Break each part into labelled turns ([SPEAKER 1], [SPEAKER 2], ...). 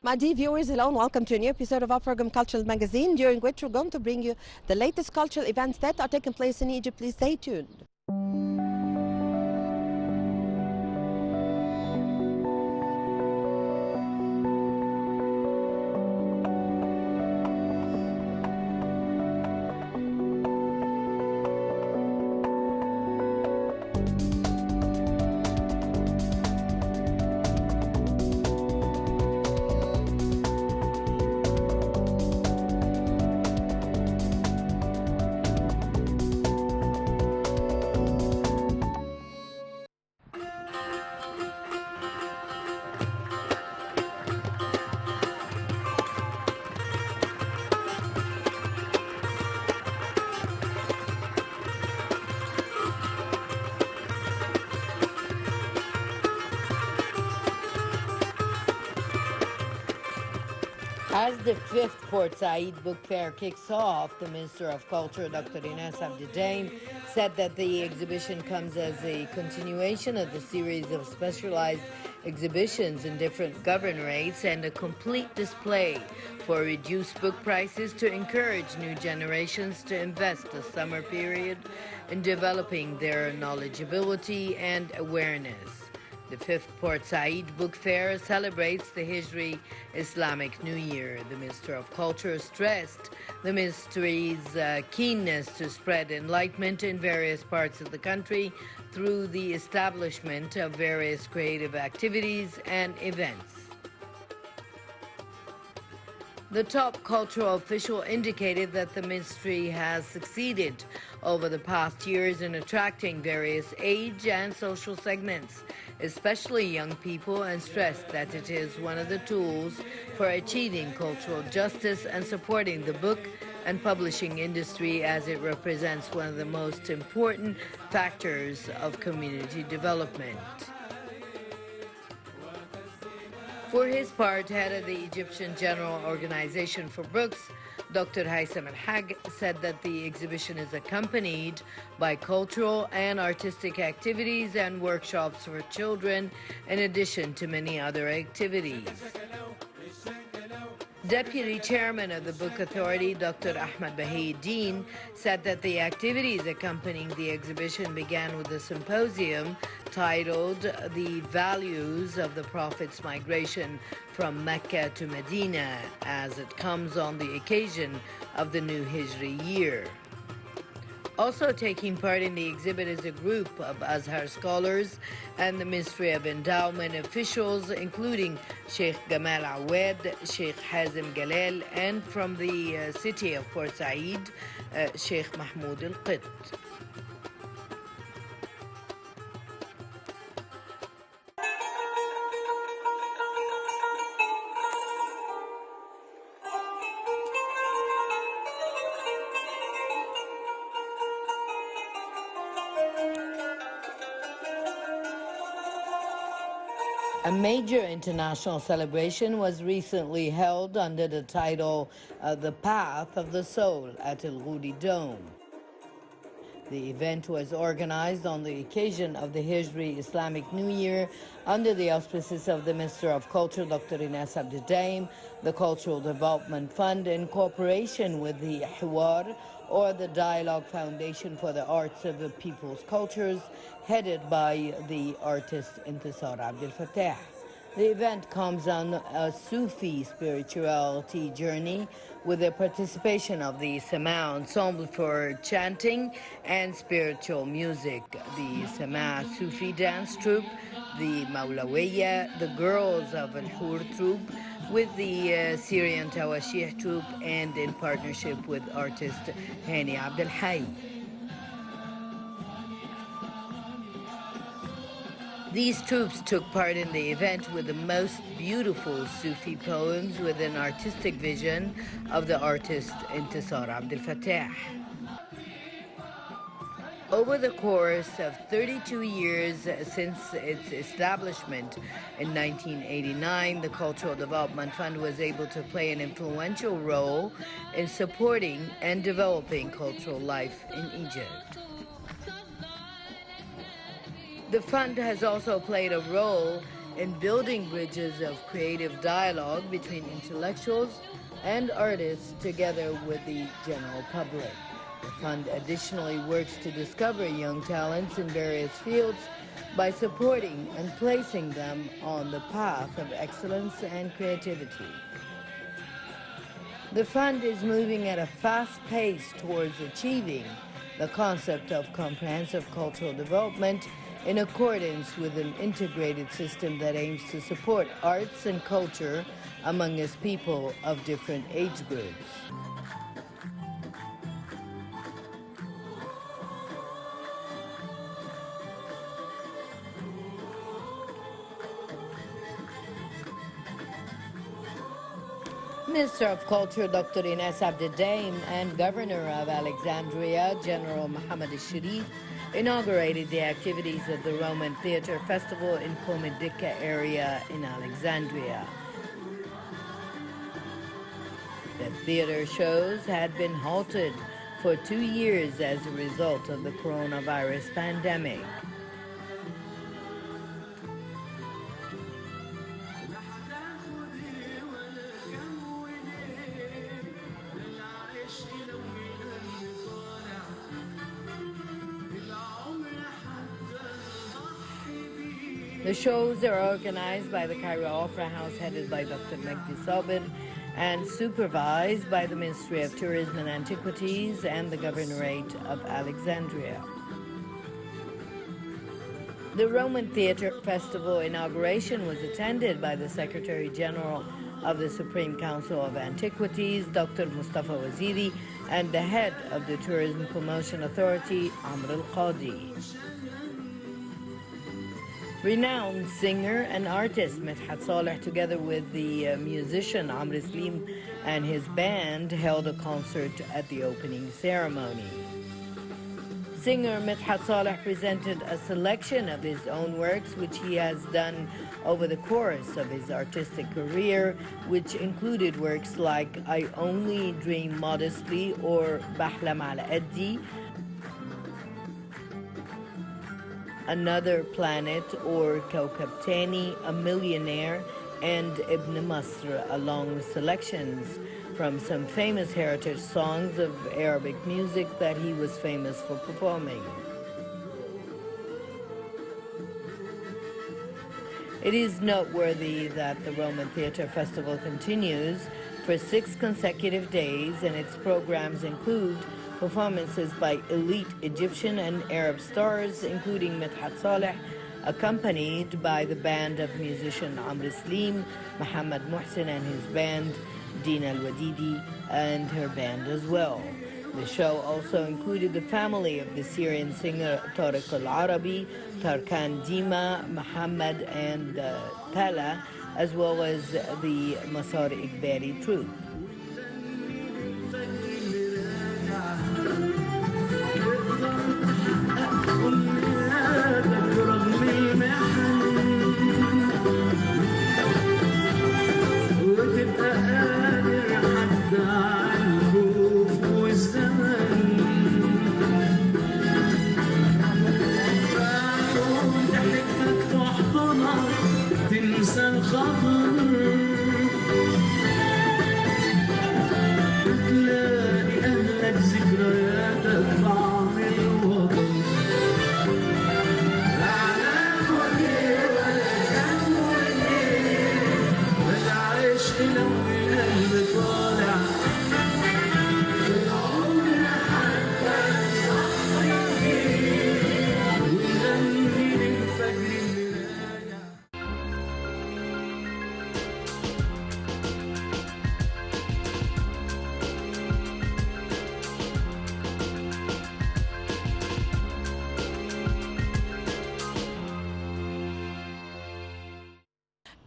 [SPEAKER 1] My dear viewers, hello and welcome to a new episode of our program Cultural Magazine, during which we're going to bring you the latest cultural events that are taking place in Egypt. Please stay tuned.
[SPEAKER 2] As the fifth Port Said Book Fair kicks off, the Minister of Culture, Dr. Ines Abdidaim, said that the exhibition comes as a continuation of the series of specialized exhibitions in different governorates and a complete display for reduced book prices to encourage new generations to invest the summer period in developing their knowledgeability and awareness. The fifth Port Said Book Fair celebrates the Hijri Islamic New Year. The Minister of Culture stressed the ministry's keenness to spread enlightenment in various parts of the country through the establishment of various creative activities and events. The top cultural official indicated that the ministry has succeeded over the past years in attracting various age and social segments, especially young people, and stressed that it is one of the tools for achieving cultural justice and supporting the book and publishing industry, as it represents one of the most important factors of community development. For his part, head of the Egyptian General Organization for Books, Dr. Haitham Al-Hag, said that the exhibition is accompanied by cultural and artistic activities and workshops for children, in addition to many other activities. Deputy Chairman of the Book Authority, Dr. Ahmed Bahieddin, said that the activities accompanying the exhibition began with a symposium titled The Values of the Prophet's Migration from Mecca to Medina, as it comes on the occasion of the new Hijri year. Also taking part in the exhibit is a group of Azhar scholars and the Ministry of Endowment officials, including Sheikh Gamal Awad, Sheikh Hazem Galal, and from the city of Port Said, Sheikh Mahmoud Al-Qitt. A major international celebration was recently held under the title The Path of the Soul at El Ghudi Dome. The event was organized on the occasion of the Hijri Islamic New Year under the auspices of the Minister of Culture, Dr. Ines Abdidaim, the Cultural Development Fund, in cooperation with the Hiwar, or the Dialogue Foundation for the Arts of the People's Cultures, headed by the artist Intisar Abdel Fattah. The event comes on a Sufi spirituality journey with the participation of the Sama Ensemble for chanting and spiritual music, the Sama Sufi dance troupe, the Maulawiya, the Girls of Al-Hur troupe, with the Syrian Tawashih troupe, and in partnership with artist Hani Abdel Hay. These troops took part in the event with the most beautiful Sufi poems with an artistic vision of the artist Intisar Abdel Fattah. Over the course of 32 years since its establishment in 1989, the Cultural Development Fund was able to play an influential role in supporting and developing cultural life in Egypt. The fund has also played a role in building bridges of creative dialogue between intellectuals and artists together with the general public. The fund additionally works to discover young talents in various fields by supporting and placing them on the path of excellence and creativity. The fund is moving at a fast pace towards achieving the concept of comprehensive cultural development in accordance with an integrated system that aims to support arts and culture among its people of different age groups. Minister of Culture Dr. Ines Abdeldaim and Governor of Alexandria, General Mohammed al-Sharif, inaugurated the activities of the Roman Theatre Festival in Komedika area in Alexandria. The theater shows had been halted for 2 years as a result of the coronavirus pandemic. The shows are organized by the Cairo Opera House, headed by Dr. Magdi Sabir, and supervised by the Ministry of Tourism and Antiquities and the Governorate of Alexandria. The Roman Theatre Festival inauguration was attended by the Secretary General of the Supreme Council of Antiquities, Dr. Mustafa Waziri, and the head of the Tourism Promotion Authority, Amr al-Qadi. Renowned singer and artist Medhat Saleh, together with the musician Amr Slim and his band, held a concert at the opening ceremony. Singer Medhat Saleh presented a selection of his own works, which he has done over the course of his artistic career, which included works like I Only Dream Modestly or Bahlam Ala Addi, Another Planet or Kawkab Tani, A Millionaire, and Ibn Masr, along with selections from some famous heritage songs of Arabic music that he was famous for performing. It is noteworthy that the Roman Theatre Festival continues for 6 consecutive days, and its programs include performances by elite Egyptian and Arab stars, including Medhat Saleh, accompanied by the band of musician Amr Slim, Muhammad Muhsin and his band, Dina Al-Wadidi and her band as well. The show also included the family of the Syrian singer Tariq Al-Arabi, Tarkan Dima, Muhammad and Tala, as well as the Masar Iqbali troupe.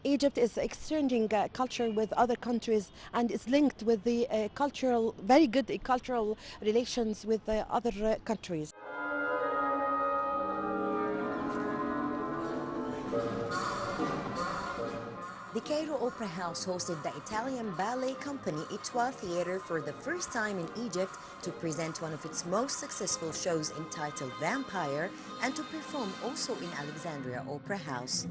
[SPEAKER 1] Egypt is exchanging culture with other countries and is linked with the very good cultural relations with other countries.
[SPEAKER 3] The Cairo Opera House hosted the Italian ballet company Etoile Theatre for the first time in Egypt to present one of its most successful shows entitled Vampire, and to perform also in Alexandria Opera House.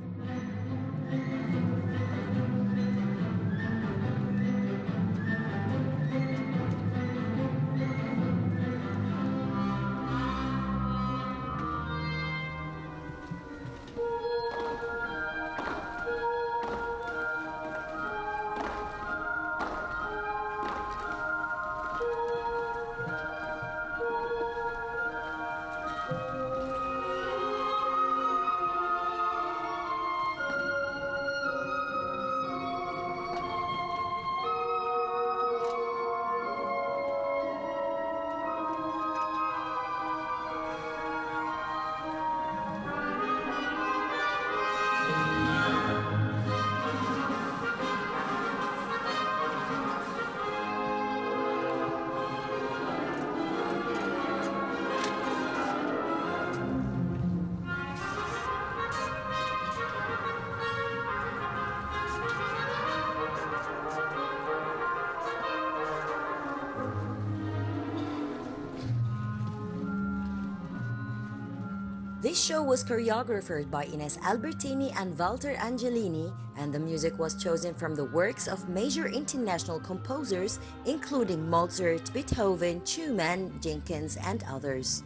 [SPEAKER 3] This show was choreographed by Ines Albertini and Walter Angelini, and the music was chosen from the works of major international composers, including Mozart, Beethoven, Schumann, Jenkins, and others.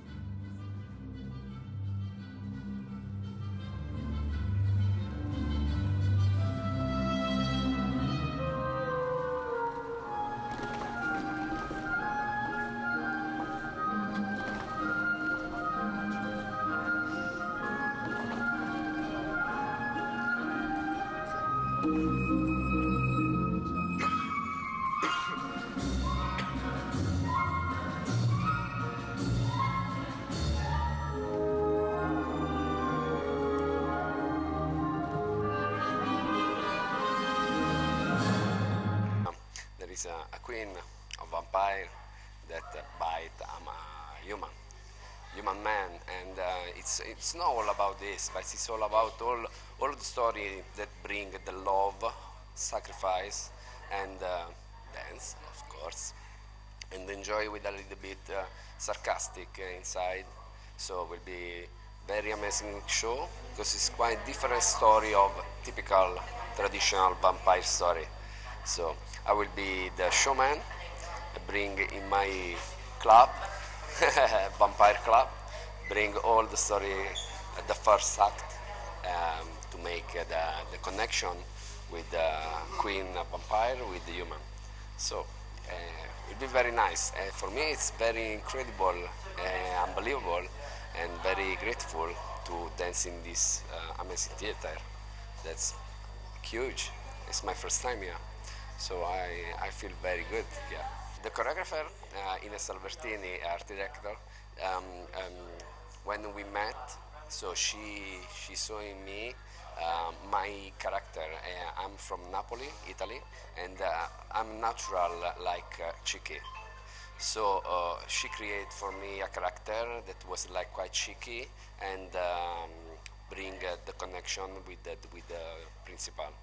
[SPEAKER 4] There is a queen, a vampire that bite a human man, and it's not all about this, but it's all about all the story that bring the love, sacrifice, and dance, of course, and enjoy with a little bit sarcastic inside. So it will be very amazing show because it's quite different story of typical traditional vampire story. So I will be the showman, bring in my club, vampire club, bring all the story at the first act to make the connection with the queen vampire with the human. So it'll be very nice. For me, it's very incredible, unbelievable, and very grateful to dance in this amazing theater. That's huge. It's my first time here, so I feel very good here. The choreographer, Ines Albertini, art director, when we met, so she saw in me my character. I'm from Napoli, Italy, and I'm natural like cheeky. So she created for me a character that was like quite cheeky and bring the connection with the principal.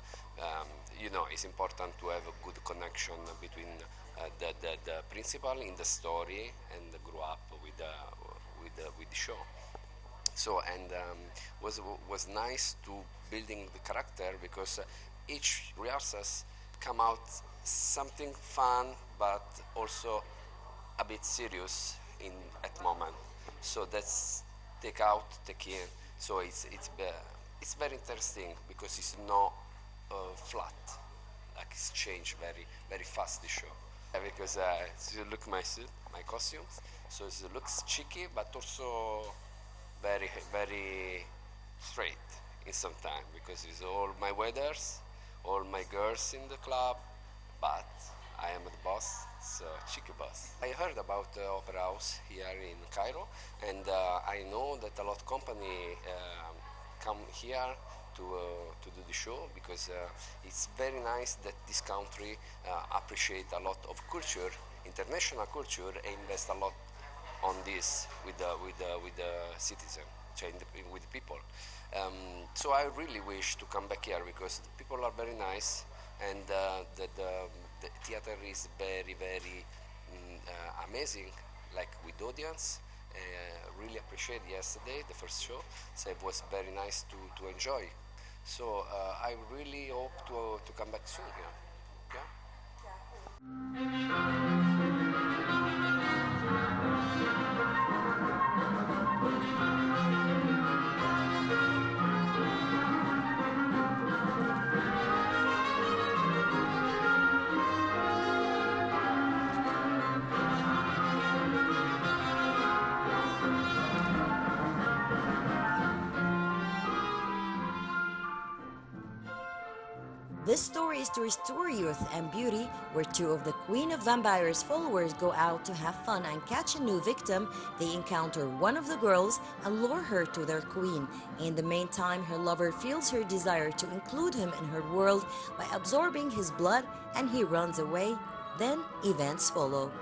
[SPEAKER 4] You know, it's important to have a good connection between the principal in the story and grow up with the show. So and was nice to building the character because each rehearsals come out something fun but also a bit serious in at moment. So that's take in. So it's very interesting because it's not flat, like it's changed very fast the show. Because you look my suit, my costumes, so it looks cheeky but also very straight in some time because it's all my weathers, all my girls in the club, but I am the boss, so cheeky boss. I heard about the opera house here in Cairo, and I know that a lot of company come here to do the show because it's very nice that this country appreciate a lot of culture, international culture, and invest a lot on this with the citizen, with the people. So I really wish to come back here because the people are very nice and the theater is very amazing, like with audience. Really appreciate yesterday the first show, so it was very nice to enjoy. So I really hope to come back soon here. Yeah.
[SPEAKER 3] This story is to restore youth and beauty, where two of the Queen of Vampires followers go out to have fun and catch a new victim. They encounter one of the girls and lure her to their queen. In the meantime, her lover feels her desire to include him in her world by absorbing his blood, and he runs away. Then events follow.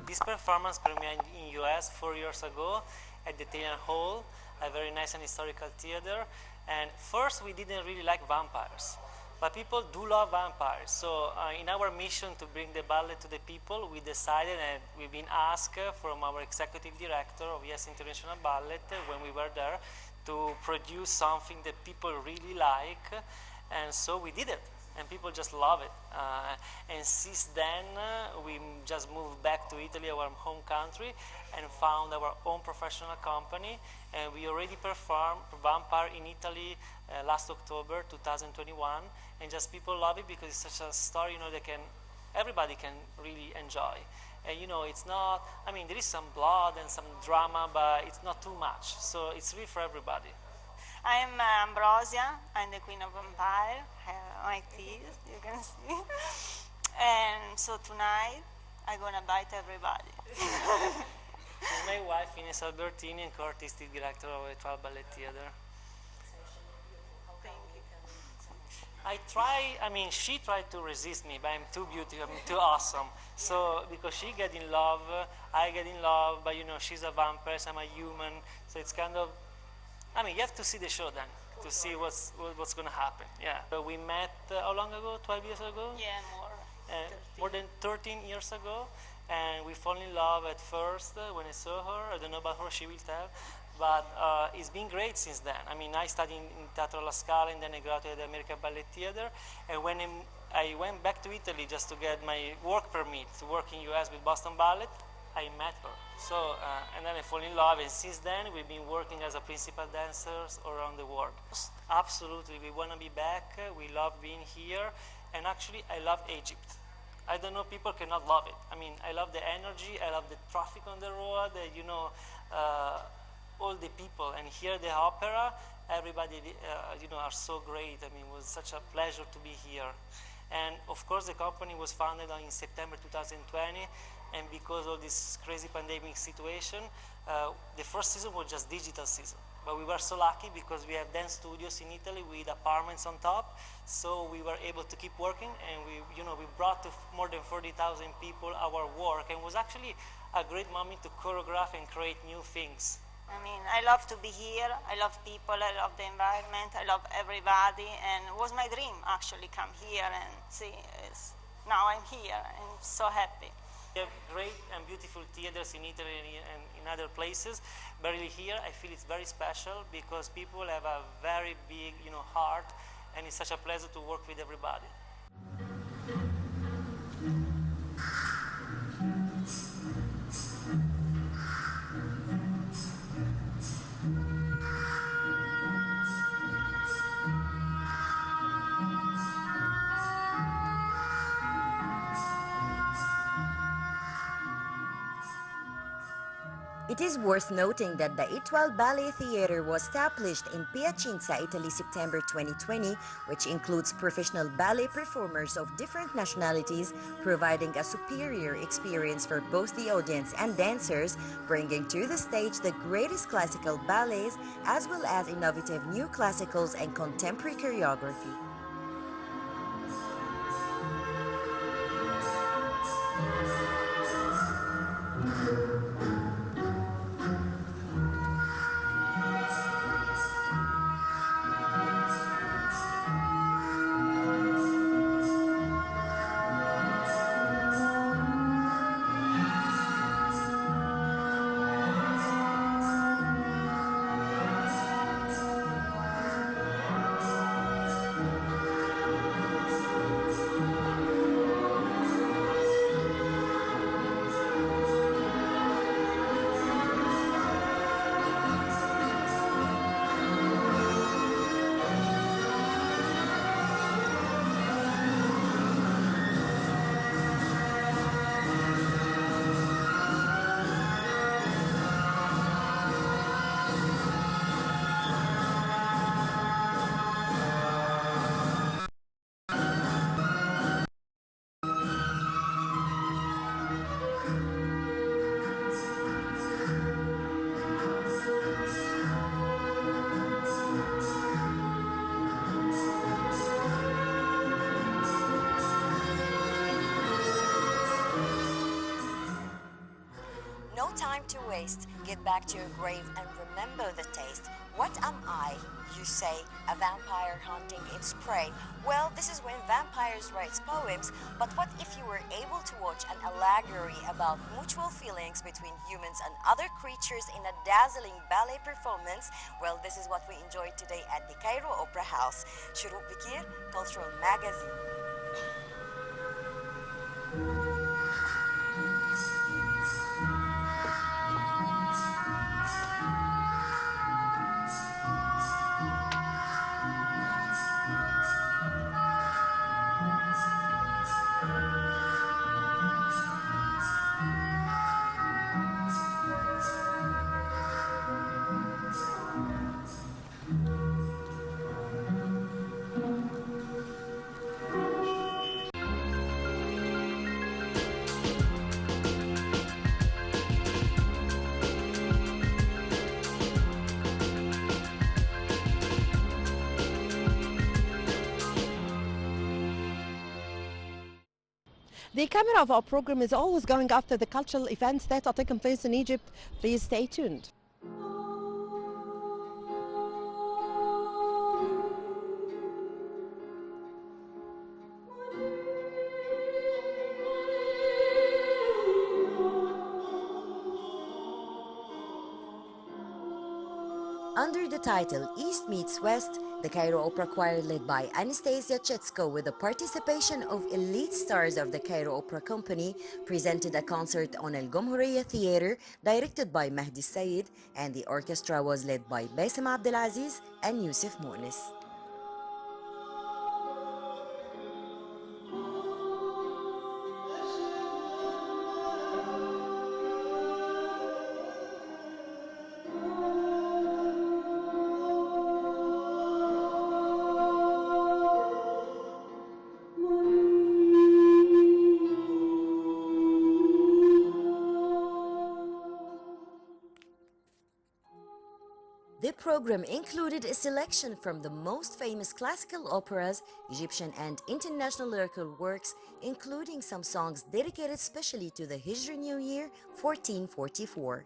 [SPEAKER 5] This performance premiered in US 4 years ago at the Italian Hall, a very nice and historical theater. And first, we didn't really like vampires, but people do love vampires. So in our mission to bring the ballet to the people, we decided, and we've been asked from our executive director of Yes International Ballet when we were there, to produce something that people really like. And so we did it. And people just love it. And since then, we just moved back to Italy, our home country, and found our own professional company. And we already performed Vampire in Italy last October 2021. And just people love it because it's such a story, that everybody can really enjoy. And it's not, there is some blood and some drama, but it's not too much. So it's really for everybody.
[SPEAKER 6] I'm Ambrosia. I'm the Queen of Vampire. I have my teeth, you can see. And so tonight, I'm gonna bite everybody.
[SPEAKER 5] She's my wife, Ines Albertini, and co-artistic director of Etoile Ballet Theater. She tried to resist me, but I'm too beautiful, I'm too awesome. So, because she get in love, I get in love, but she's a vampire, I'm a human, so it's kind of, you have to see the show then to see what's going to happen. Yeah. So we met how long ago? 12 years ago?
[SPEAKER 6] Yeah,
[SPEAKER 5] more than 13 years ago, and we fall in love at first when I saw her. I don't know about her; she will tell. But it's been great since then. I studied in Teatro alla Scala, and then I graduated at the American Ballet Theater. And when I went back to Italy just to get my work permit to work in US with Boston Ballet, I met her. So, and then I fall in love, and since then we've been working as a principal dancers around the world. Absolutely, we want to be back. We love being here, and actually, I love Egypt. I don't know, people cannot love it. I love the energy, I love the traffic on the road, all the people, and here the opera, everybody, are so great. It was such a pleasure to be here. And of course, the company was founded in September 2020, and because of this crazy pandemic situation, the first season was just digital season. But we were so lucky because we have dance studios in Italy with apartments on top, so we were able to keep working, and we brought to more than 40,000 people our work, and it was actually a great moment to choreograph and create new things.
[SPEAKER 6] I love to be here. I love people. I love the environment. I love everybody, and it was my dream actually come here and see. Now I'm here and so happy.
[SPEAKER 5] We have great and beautiful theaters in Italy and in other places, but really here I feel it's very special because people have a very big, heart, and it's such a pleasure to work with everybody.
[SPEAKER 3] It is worth noting that the Etoile Ballet Theatre was established in Piacenza, Italy, September 2020, which includes professional ballet performers of different nationalities, providing a superior experience for both the audience and dancers, bringing to the stage the greatest classical ballets as well as innovative new classicals and contemporary choreography. No time to waste. Get back to your grave and remember the taste. What am I? You say, a vampire hunting its prey. Well, this is when vampires write poems, but what if you were able to watch an allegory about mutual feelings between humans and other creatures in a dazzling ballet performance? Well, this is what we enjoyed today at the Cairo Opera House. Shuruq Bikir, Cultural Magazine.
[SPEAKER 1] The camera of our program is always going after the cultural events that are taking place in Egypt. Please stay tuned.
[SPEAKER 3] Under the title East Meets West, the Cairo Opera Choir led by Anastasia Chetsko with the participation of elite stars of the Cairo Opera Company presented a concert on El Gomhuriya Theatre directed by Mahdi Sayed, and the orchestra was led by Bassem Abdelaziz and Yusuf Mounis. The program included a selection from the most famous classical operas, Egyptian and international lyrical works, including some songs dedicated specially to the Hijri New Year 1444.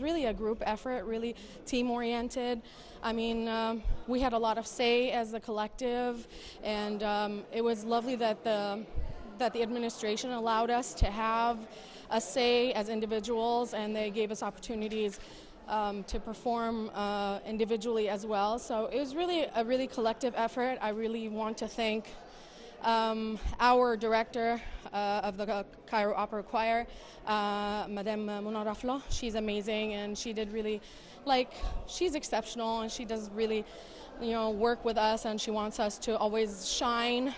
[SPEAKER 7] really a group effort, really team-oriented. I mean, we had a lot of say as a collective, and it was lovely that the administration allowed us to have a say as individuals, and they gave us opportunities to perform individually as well. So it was really a really collective effort. I really want to thank our director of the Cairo Opera Choir, Madame Mona Raflo. She's amazing, and she did really, she's exceptional, and she does really, work with us, and she wants us to always shine.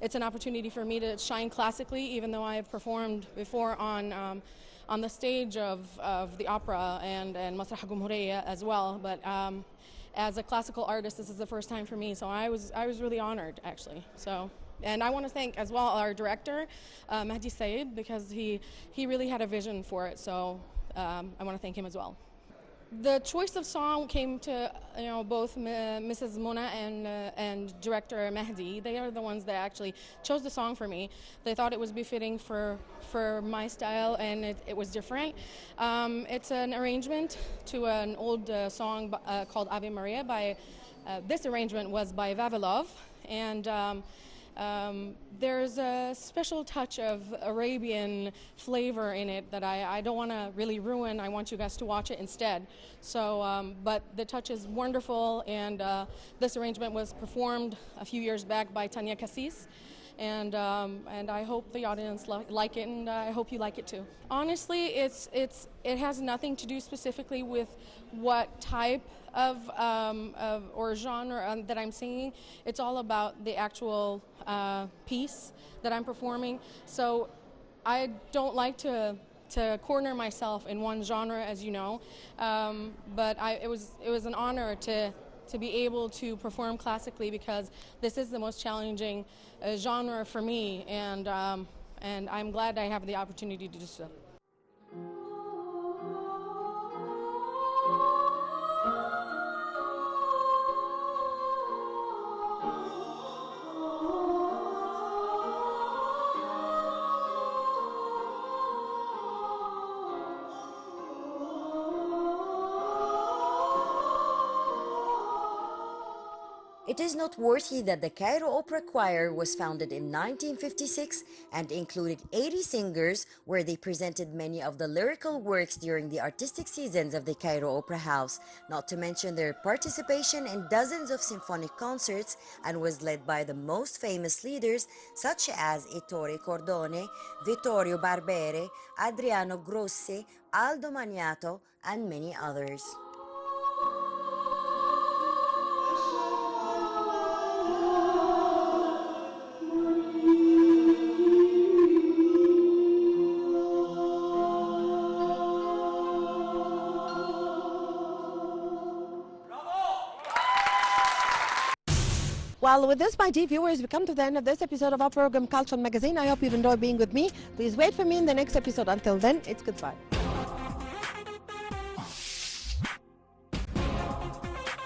[SPEAKER 7] It's an opportunity for me to shine classically, even though I have performed before on the stage of the opera and Masrah Jumhuriyya as well. But as a classical artist, this is the first time for me, so I was really honored, actually. So, and I want to thank as well our director, Mahdi Said, because he really had a vision for it. So I want to thank him as well. The choice of song came to both Mrs. Mona and director Mahdi. They are the ones that actually chose the song for me. They thought it was befitting for my style, and it was different. It's an arrangement to an old song called Ave Maria. This arrangement was by Vavilov, and there's a special touch of Arabian flavor in it that I don't want to really ruin. I want you guys to watch it instead. So, but the touch is wonderful, and this arrangement was performed a few years back by Tanya Cassis. And I hope the audience like it, and I hope you like it too. Honestly, it has nothing to do specifically with what type of or genre that I'm singing. It's all about the actual piece that I'm performing. So I don't like to corner myself in one genre, as you know, but it was an honor to be able to perform classically, because this is the most challenging genre for me, and I'm glad I have the opportunity to do so.
[SPEAKER 3] It is noteworthy that the Cairo Opera Choir was founded in 1956 and included 80 singers, where they presented many of the lyrical works during the artistic seasons of the Cairo Opera House, not to mention their participation in dozens of symphonic concerts, and was led by the most famous leaders such as Ettore Cordone, Vittorio Barbere, Adriano Grossi, Aldo Maniato, and many others.
[SPEAKER 1] Well, with this, my dear viewers, we come to the end of this episode of our program, Cultural Magazine. I hope you've enjoyed being with me. Please wait for me in the next episode. Until then, it's goodbye.